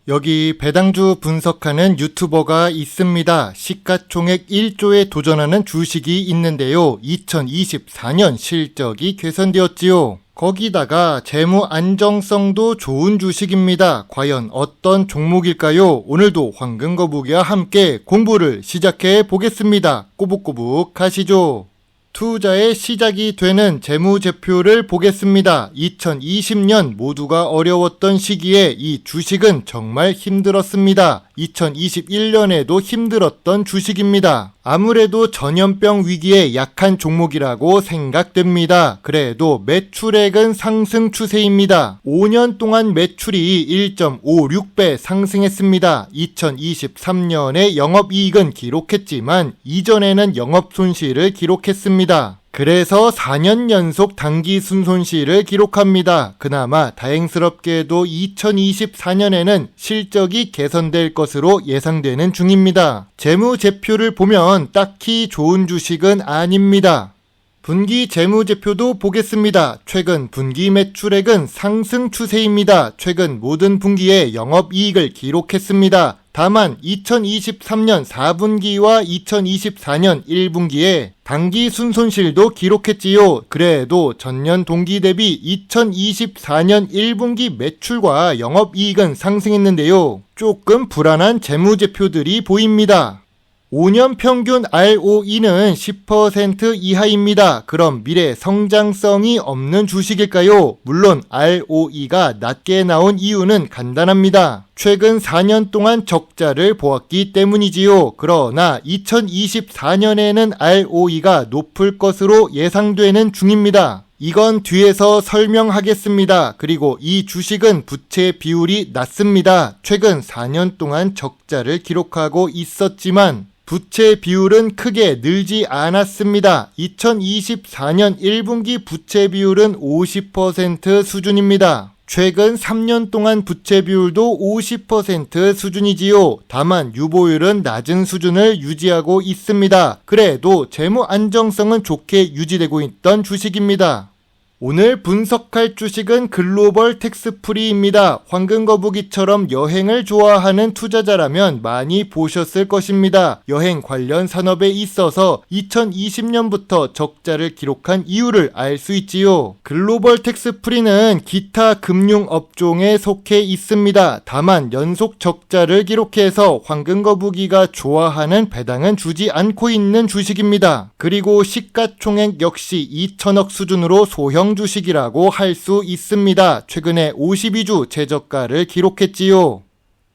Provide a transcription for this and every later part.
여기 배당주 분석하는 유튜버가 있습니다. 시가총액 1조에 도전하는 주식이 있는데요. 2024년 실적이 개선되었지요. 거기다가 재무 안정성도 좋은 주식입니다. 과연 어떤 종목일까요? 오늘도 황금거북이와 함께 공부를 시작해 보겠습니다. 꼬북꼬북 가시죠. 투자의 시작이 되는 재무제표를 보겠습니다. 2020년 모두가 어려웠던 시기에 이 주식은 정말 힘들었습니다. 2021년에도 힘들었던 주식입니다. 아무래도 전염병 위기에 약한 종목이라고 생각됩니다. 그래도 매출액은 상승 추세입니다. 5년 동안 매출이 1.56배 상승했습니다. 2023년에 영업이익은 기록했지만 이전에는 영업손실을 기록했습니다. 그래서 4년 연속 당기 순손실을 기록합니다. 그나마 다행스럽게도 2024년에는 실적이 개선될 것으로 예상되는 중입니다. 재무제표를 보면 딱히 좋은 주식은 아닙니다. 분기 재무제표도 보겠습니다. 최근 분기 매출액은 상승 추세입니다. 최근 모든 분기에 영업이익을 기록했습니다. 다만 2023년 4분기와 2024년 1분기에 당기 순손실도 기록했지요. 그래도 전년 동기 대비 2024년 1분기 매출과 영업이익은 상승했는데요. 조금 불안한 재무제표들이 보입니다. 5년 평균 ROE는 10% 이하입니다. 그럼 미래 성장성이 없는 주식일까요? 물론 ROE가 낮게 나온 이유는 간단합니다. 최근 4년 동안 적자를 보았기 때문이지요. 그러나 2024년에는 ROE가 높을 것으로 예상되는 중입니다. 이건 뒤에서 설명하겠습니다. 그리고 이 주식은 부채 비율이 낮습니다. 최근 4년 동안 적자를 기록하고 있었지만 부채 비율은 크게 늘지 않았습니다. 2024년 1분기 부채 비율은 50% 수준입니다. 최근 3년 동안 부채 비율도 50% 수준이지요. 다만 유보율은 낮은 수준을 유지하고 있습니다. 그래도 재무 안정성은 좋게 유지되고 있던 주식입니다. 오늘 분석할 주식은 글로벌 텍스프리입니다. 황금거북이처럼 여행을 좋아하는 투자자라면 많이 보셨을 것입니다. 여행 관련 산업에 있어서 2020년부터 적자를 기록한 이유를 알 수 있지요. 글로벌 텍스프리는 기타 금융 업종에 속해 있습니다. 다만 연속 적자를 기록해서 황금거북이가 좋아하는 배당은 주지 않고 있는 주식입니다. 그리고 시가총액 역시 2천억 수준으로 소형 주식이라고 할 수 있습니다. 최근에 52주 최저가를 기록했지요.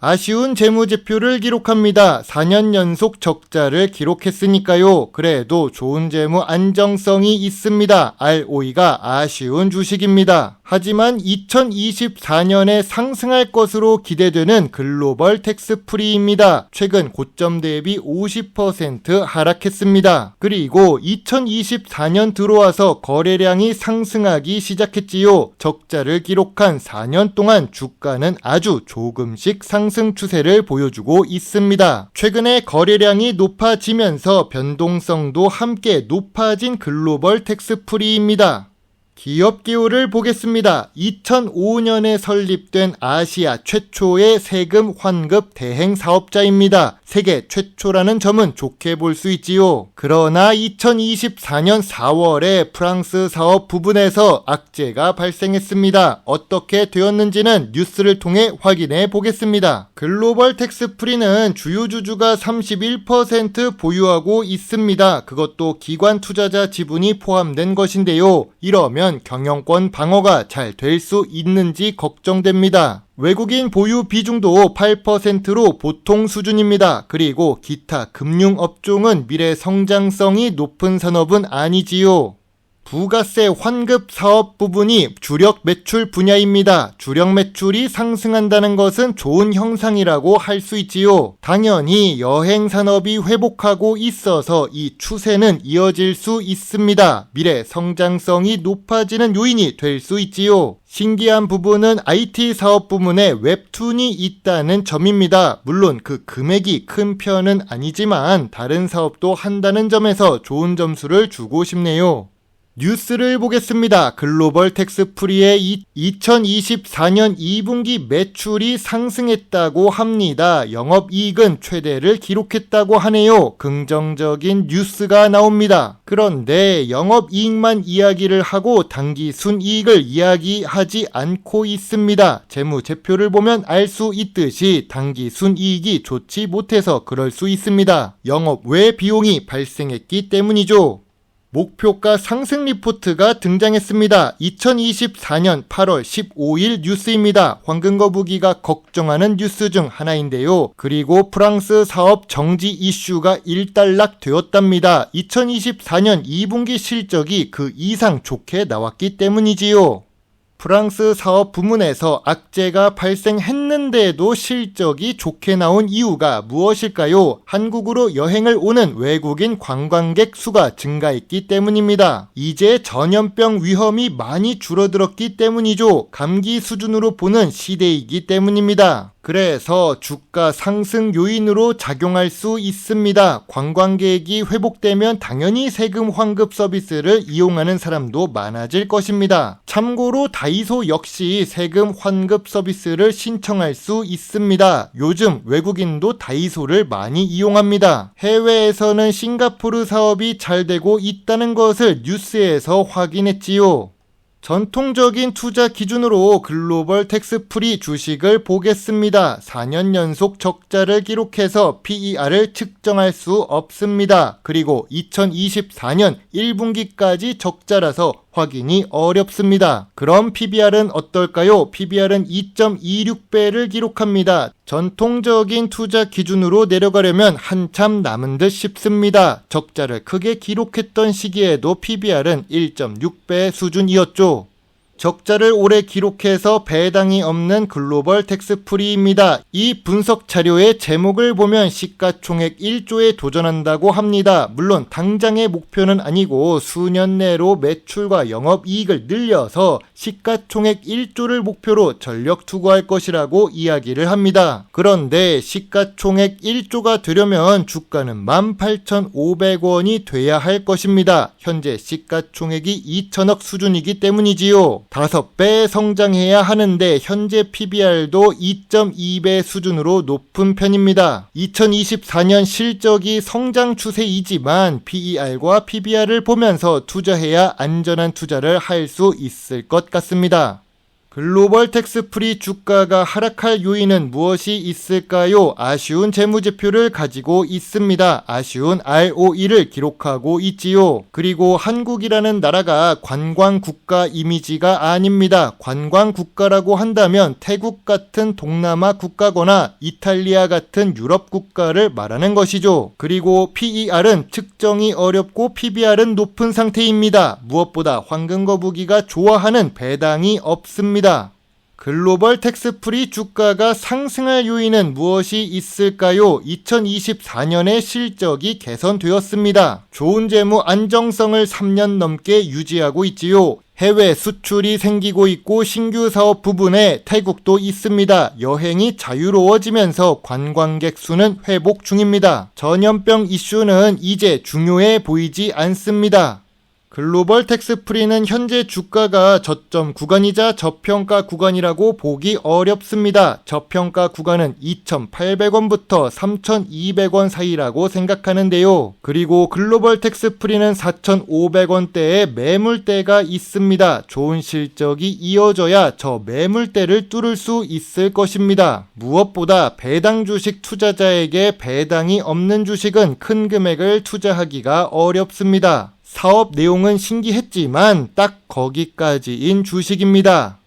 아쉬운 재무제표를 기록합니다. 4년 연속 적자를 기록했으니까요. 그래도 좋은 재무 안정성이 있습니다. ROE가 아쉬운 주식입니다. 하지만 2024년에 상승할 것으로 기대되는 글로벌 텍스프리입니다. 최근 고점 대비 50% 하락했습니다. 그리고 2024년 들어와서 거래량이 상승하기 시작했지요. 적자를 기록한 4년 동안 주가는 아주 조금씩 상승 추세를 보여주고 있습니다. 최근에 거래량이 높아지면서 변동성도 함께 높아진 글로벌 텍스프리입니다. 기업 기호를 보겠습니다. 2005년에 설립된 아시아 최초의 세금 환급 대행 사업자입니다. 세계 최초라는 점은 좋게 볼 수 있지요. 그러나 2024년 4월에 프랑스 사업 부분에서 악재가 발생했습니다. 어떻게 되었는지는 뉴스를 통해 확인해 보겠습니다. 글로벌 텍스프리는 주요 주주가 31% 보유하고 있습니다. 그것도 기관 투자자 지분이 포함된 것인데요. 이러면 경영권 방어가 잘 될 수 있는지 걱정됩니다. 외국인 보유 비중도 8%로 보통 수준입니다. 그리고 기타 금융업종은 미래 성장성이 높은 산업은 아니지요. 부가세 환급 사업 부분이 주력 매출 분야입니다. 주력 매출이 상승한다는 것은 좋은 형상이라고 할 수 있지요. 당연히 여행 산업이 회복하고 있어서 이 추세는 이어질 수 있습니다. 미래 성장성이 높아지는 요인이 될 수 있지요. 신기한 부분은 IT 사업 부문에 웹툰이 있다는 점입니다. 물론 그 금액이 큰 편은 아니지만 다른 사업도 한다는 점에서 좋은 점수를 주고 싶네요. 뉴스를 보겠습니다. 글로벌 텍스프리의 2024년 2분기 매출이 상승했다고 합니다. 영업이익은 최대를 기록했다고 하네요. 긍정적인 뉴스가 나옵니다. 그런데 영업이익만 이야기를 하고 당기 순이익을 이야기하지 않고 있습니다. 재무제표를 보면 알 수 있듯이 당기 순이익이 좋지 못해서 그럴 수 있습니다. 영업 외 비용이 발생했기 때문이죠. 목표가 상승 리포트가 등장했습니다. 2024년 8월 15일 뉴스입니다. 황금거북이가 걱정하는 뉴스 중 하나인데요. 그리고 프랑스 사업 정지 이슈가 일단락되었답니다. 2024년 2분기 실적이 그 이상 좋게 나왔기 때문이지요. 프랑스 사업 부문에서 악재가 발생했는데도 실적이 좋게 나온 이유가 무엇일까요? 한국으로 여행을 오는 외국인 관광객 수가 증가했기 때문입니다. 이제 전염병 위험이 많이 줄어들었기 때문이죠. 감기 수준으로 보는 시대이기 때문입니다. 그래서 주가 상승 요인으로 작용할 수 있습니다. 관광객이 회복되면 당연히 세금 환급 서비스를 이용하는 사람도 많아질 것입니다. 참고로 다이소 역시 세금 환급 서비스를 신청할 수 있습니다. 요즘 외국인도 다이소를 많이 이용합니다. 해외에서는 싱가포르 사업이 잘 되고 있다는 것을 뉴스에서 확인했지요. 전통적인 투자 기준으로 글로벌 텍스프리 주식을 보겠습니다. 4년 연속 적자를 기록해서 PER을 측정할 수 없습니다. 그리고 2024년 1분기까지 적자라서 확인이 어렵습니다. 그럼 PBR은 어떨까요? PBR은 2.26배를 기록합니다. 전통적인 투자 기준으로 내려가려면 한참 남은 듯 싶습니다. 적자를 크게 기록했던 시기에도 PBR은 1.6배 수준이었죠. 적자를 오래 기록해서 배당이 없는 글로벌 텍스프리입니다. 이 분석 자료의 제목을 보면 시가총액 1조에 도전한다고 합니다. 물론 당장의 목표는 아니고 수년 내로 매출과 영업이익을 늘려서 시가총액 1조를 목표로 전력 투구할 것이라고 이야기를 합니다. 그런데 시가총액 1조가 되려면 주가는 18,500원이 돼야 할 것입니다. 현재 시가총액이 2천억 수준이기 때문이지요. 5배 성장해야 하는데 현재 PBR도 2.2배 수준으로 높은 편입니다. 2024년 실적이 성장 추세이지만 PER과 PBR을 보면서 투자해야 안전한 투자를 할 수 있을 것 같습니다. 글로벌 텍스프리 주가가 하락할 요인은 무엇이 있을까요? 아쉬운 재무제표를 가지고 있습니다. 아쉬운 ROE를 기록하고 있지요. 그리고 한국이라는 나라가 관광국가 이미지가 아닙니다. 관광국가라고 한다면 태국 같은 동남아 국가거나 이탈리아 같은 유럽 국가를 말하는 것이죠. 그리고 PER은 측정이 어렵고 PBR은 높은 상태입니다. 무엇보다 황금거북이가 좋아하는 배당이 없습니다. 글로벌 텍스프리 주가가 상승할 요인은 무엇이 있을까요? 2024년의 실적이 개선되었습니다. 좋은 재무 안정성을 3년 넘게 유지하고 있지요. 해외 수출이 생기고 있고 신규 사업 부분에 태국도 있습니다. 여행이 자유로워지면서 관광객 수는 회복 중입니다. 전염병 이슈는 이제 중요해 보이지 않습니다. 글로벌 텍스프리는 현재 주가가 저점 구간이자 저평가 구간이라고 보기 어렵습니다. 저평가 구간은 2,800원부터 3,200원 사이라고 생각하는데요. 그리고 글로벌 텍스프리는 4,500원대에 매물대가 있습니다. 좋은 실적이 이어져야 저 매물대를 뚫을 수 있을 것입니다. 무엇보다 배당 주식 투자자에게 배당이 없는 주식은 큰 금액을 투자하기가 어렵습니다. 사업 내용은 신기했지만 딱 거기까지인 주식입니다.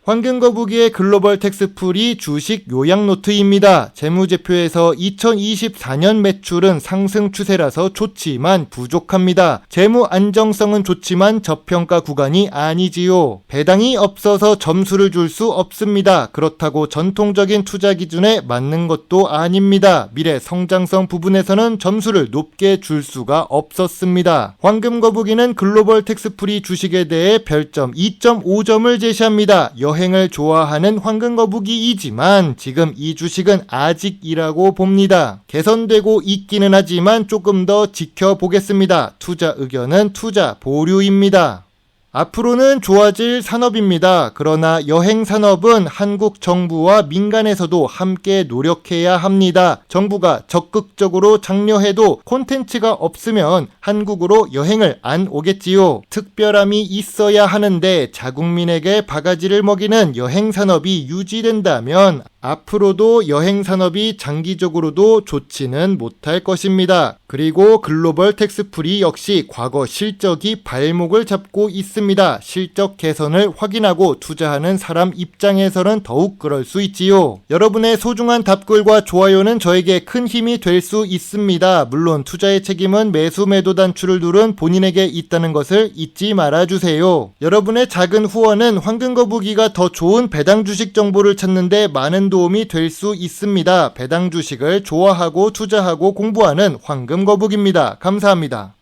황금거북이의 글로벌 텍스프리 주식 요약 노트입니다. 재무제표에서 2024년 매출은 상승 추세라서 좋지만 부족합니다. 재무 안정성은 좋지만 저평가 구간이 아니지요. 배당이 없어서 점수를 줄 수 없습니다. 그렇다고 전통적인 투자 기준에 맞는 것도 아닙니다. 미래 성장성 부분에서는 점수를 높게 줄 수가 없었습니다. 황금거북이는 글로벌 텍스프리 주식에 대해 별점 2.5점을 제시합니다. 여행을 좋아하는 황금거북이이지만 지금 이 주식은 아직이라고 봅니다. 개선되고 있기는 하지만 조금 더 지켜보겠습니다. 투자 의견은 투자 보류입니다. 앞으로는 좋아질 산업입니다. 그러나 여행 산업은 한국 정부와 민간에서도 함께 노력해야 합니다. 정부가 적극적으로 장려해도 콘텐츠가 없으면 한국으로 여행을 안 오겠지요. 특별함이 있어야 하는데 자국민에게 바가지를 먹이는 여행 산업이 유지된다면 앞으로도 여행 산업이 장기적으로도 좋지는 못할 것입니다. 그리고 글로벌 텍스프리 역시 과거 실적이 발목을 잡고 있습니다. 실적 개선을 확인하고 투자하는 사람 입장에서는 더욱 그럴 수 있지요. 여러분의 소중한 답글과 좋아요는 저에게 큰 힘이 될 수 있습니다. 물론 투자의 책임은 매수 매도 단추를 누른 본인에게 있다는 것을 잊지 말아주세요. 여러분의 작은 후원은 황금거북이가 더 좋은 배당 주식 정보를 찾는데 많은 도움이 될 수 있습니다. 배당 주식을 좋아하고 투자하고 공부하는 황금거북입니다. 감사합니다.